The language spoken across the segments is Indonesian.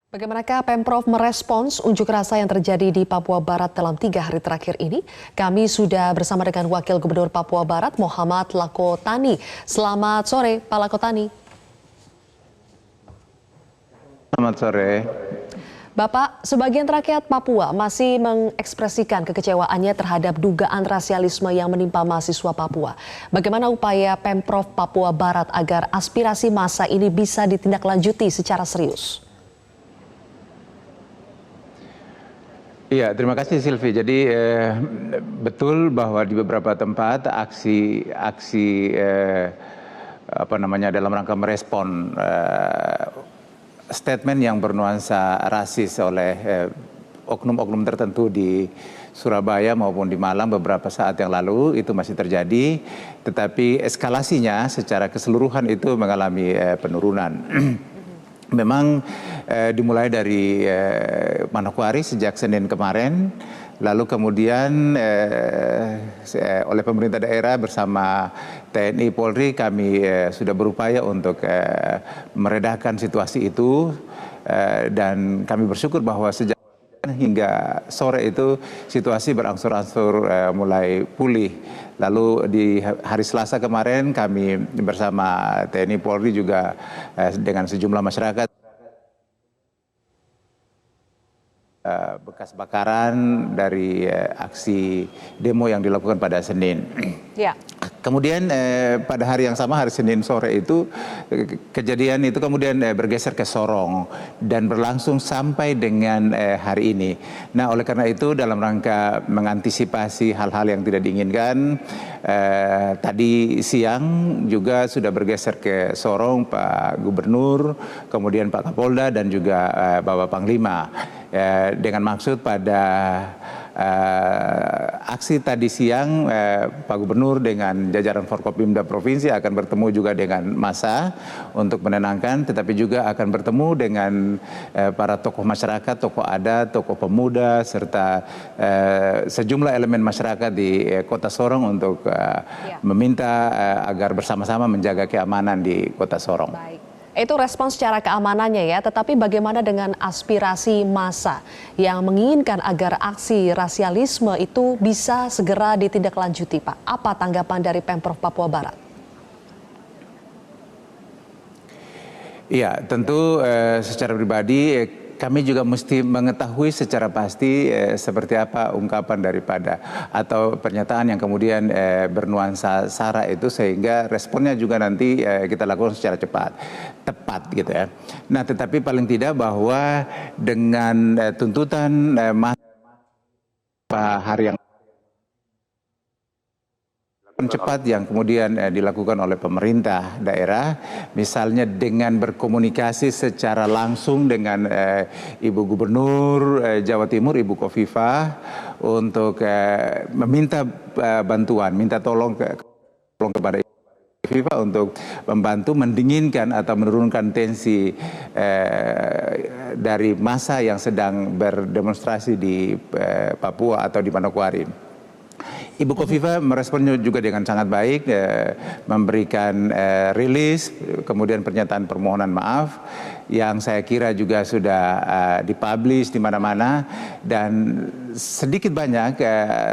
Bagaimanakah Pemprov merespons unjuk rasa yang terjadi di Papua Barat dalam 3 hari terakhir ini? Kami sudah bersama dengan Wakil Gubernur Papua Barat, Muhammad Lakotani. Selamat sore, Pak Lakotani. Selamat sore. Bapak, sebagian rakyat Papua masih mengekspresikan kekecewaannya terhadap dugaan rasialisme yang menimpa mahasiswa Papua. Bagaimana upaya Pemprov Papua Barat agar aspirasi massa ini bisa ditindaklanjuti secara serius? Iya, terima kasih Silvi. Jadi betul bahwa di beberapa tempat aksi dalam rangka merespon statement yang bernuansa rasis oleh oknum-oknum tertentu di Surabaya maupun di Malang beberapa saat yang lalu itu masih terjadi, tetapi eskalasinya secara keseluruhan itu mengalami penurunan. Memang dimulai dari Manokwari sejak Senin kemarin, lalu kemudian oleh pemerintah daerah bersama TNI Polri kami sudah berupaya untuk meredakan situasi itu, dan kami bersyukur bahwa sejak hingga sore itu situasi berangsur-angsur mulai pulih. Lalu di hari Selasa kemarin kami bersama TNI Polri juga dengan sejumlah masyarakat bekas bakaran dari aksi demo yang dilakukan pada Senin. Ya. Kemudian pada hari yang sama, hari Senin sore itu kejadian itu kemudian bergeser ke Sorong dan berlangsung sampai dengan hari ini. Nah, oleh karena itu dalam rangka mengantisipasi hal-hal yang tidak diinginkan, tadi siang juga sudah bergeser ke Sorong Pak Gubernur, kemudian Pak Kapolda dan juga Bapak Panglima. Dengan maksud pada aksi tadi siang Pak Gubernur dengan jajaran Forkopimda Provinsi akan bertemu juga dengan massa untuk menenangkan, tetapi juga akan bertemu dengan para tokoh masyarakat, tokoh adat, tokoh pemuda, serta sejumlah elemen masyarakat di Kota Sorong untuk meminta agar bersama-sama menjaga keamanan di Kota Sorong. Baik. Itu respons secara keamanannya ya, tetapi bagaimana dengan aspirasi massa yang menginginkan agar aksi rasialisme itu bisa segera ditindaklanjuti, Pak? Apa tanggapan dari Pemprov Papua Barat? Iya, tentu secara pribadi kami juga mesti mengetahui secara pasti seperti apa ungkapan daripada atau pernyataan yang kemudian bernuansa sara itu, sehingga responnya juga nanti kita lakukan secara tepat gitu ya. Nah, tetapi paling tidak bahwa dengan tuntutan hari yang cepat yang kemudian dilakukan oleh pemerintah daerah, misalnya dengan berkomunikasi secara langsung dengan Ibu Gubernur Jawa Timur, Ibu Khofifah, untuk meminta bantuan, minta tolong kepada Ibu Khofifah untuk membantu mendinginkan atau menurunkan tensi dari massa yang sedang berdemonstrasi di Papua atau di Manokwari. Ibu Khofifah meresponsnya juga dengan sangat baik, memberikan rilis, kemudian pernyataan permohonan maaf yang saya kira juga sudah dipublish di mana-mana, dan sedikit banyak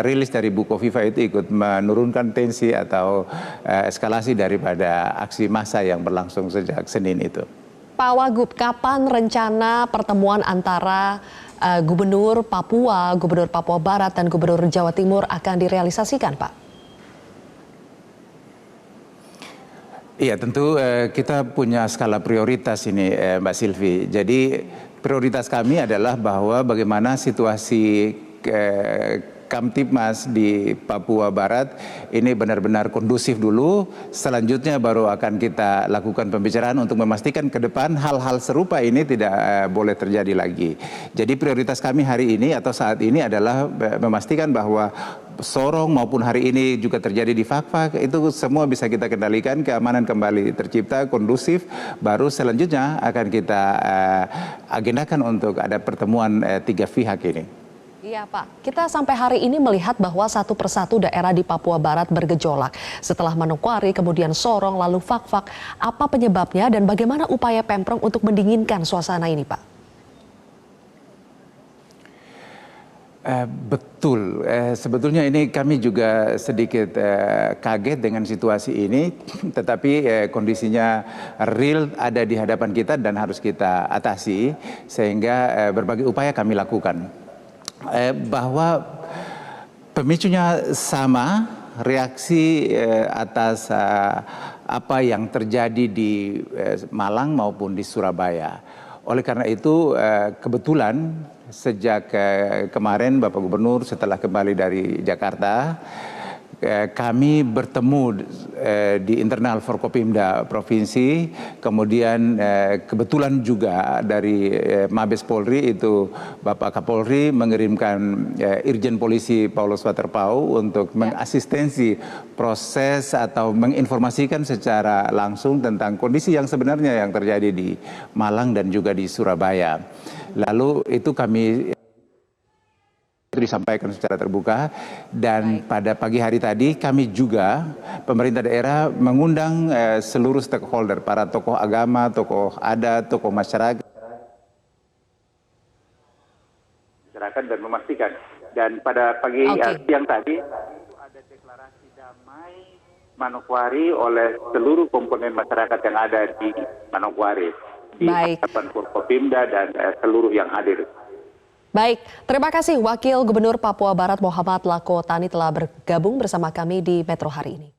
rilis dari Ibu Khofifah itu ikut menurunkan tensi atau eskalasi daripada aksi massa yang berlangsung sejak Senin itu. Pak Wagub, kapan rencana pertemuan antara Gubernur Papua, Gubernur Papua Barat, dan Gubernur Jawa Timur akan direalisasikan, Pak? Iya, tentu kita punya skala prioritas ini, Mbak Silvi. Jadi prioritas kami adalah bahwa bagaimana situasi Kamtipmas di Papua Barat ini benar-benar kondusif dulu. Selanjutnya baru akan kita lakukan pembicaraan untuk memastikan ke depan hal-hal serupa ini tidak boleh terjadi lagi. Jadi prioritas kami hari ini atau saat ini adalah memastikan bahwa Sorong maupun hari ini juga terjadi di Fakfak, itu semua bisa kita kendalikan, keamanan kembali tercipta, kondusif. Baru selanjutnya akan kita agendakan untuk ada pertemuan 3 pihak ini. Iya Pak, kita sampai hari ini melihat bahwa satu persatu daerah di Papua Barat bergejolak. Setelah Manokwari, kemudian Sorong, lalu Fakfak. Apa penyebabnya dan bagaimana upaya Pemprov untuk mendinginkan suasana ini Pak? Betul, sebetulnya ini kami juga sedikit kaget dengan situasi ini, tetapi kondisinya real ada di hadapan kita dan harus kita atasi, sehingga berbagai upaya kami lakukan. Bahwa pemicunya sama, reaksi atas apa yang terjadi di Malang maupun di Surabaya. Oleh karena itu kebetulan sejak kemarin Bapak Gubernur setelah kembali dari Jakarta, kami bertemu di internal Forkopimda Provinsi, kemudian kebetulan juga dari Mabes Polri itu Bapak Kapolri mengirimkan Irjen Polisi Paulus Waterpau untuk mengasistensi proses atau menginformasikan secara langsung tentang kondisi yang sebenarnya yang terjadi di Malang dan juga di Surabaya. Lalu itu kami disampaikan secara terbuka, dan pada pagi hari tadi kami juga pemerintah daerah mengundang seluruh stakeholder, para tokoh agama, tokoh adat, tokoh masyarakat dan memastikan. Dan pada pagi siang tadi ada deklarasi damai Manokwari oleh seluruh komponen masyarakat yang ada di Manokwari, di hadapan Forkopimda dan seluruh yang hadir. Baik, terima kasih Wakil Gubernur Papua Barat Muhammad Lakotani telah bergabung bersama kami di Metro hari ini.